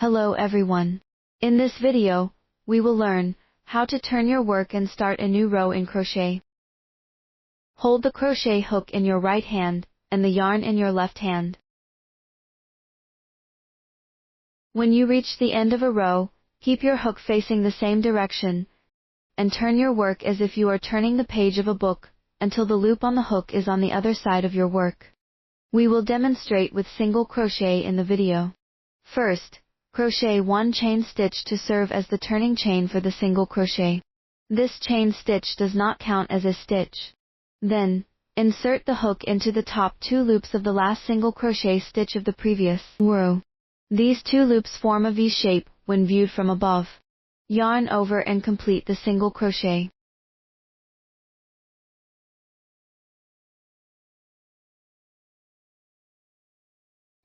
Hello everyone. In this video, we will learn how to turn your work and start a new row in crochet. Hold the crochet hook in your right hand and the yarn in your left hand. When you reach the end of a row, keep your hook facing the same direction and turn your work as if you are turning the page of a book until the loop on the hook is on the other side of your work. We will demonstrate with single crochet in the video. First, crochet 1 chain stitch to serve as the turning chain for the single crochet. This chain stitch does not count as a stitch. Then, insert the hook into the top 2 loops of the last single crochet stitch of the previous row. These 2 loops form a V shape when viewed from above. Yarn over and complete the single crochet.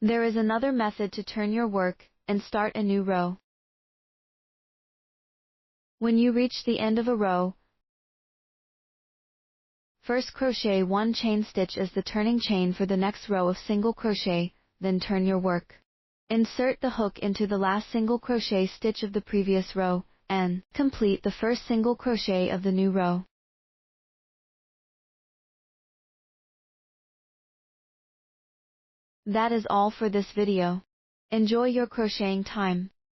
There is another method to turn your work and start a new row. When you reach the end of a row, first crochet 1 chain stitch as the turning chain for the next row of single crochet, then turn your work. Insert the hook into the last single crochet stitch of the previous row, and complete the first single crochet of the new row. That is all for this video. Enjoy your crocheting time.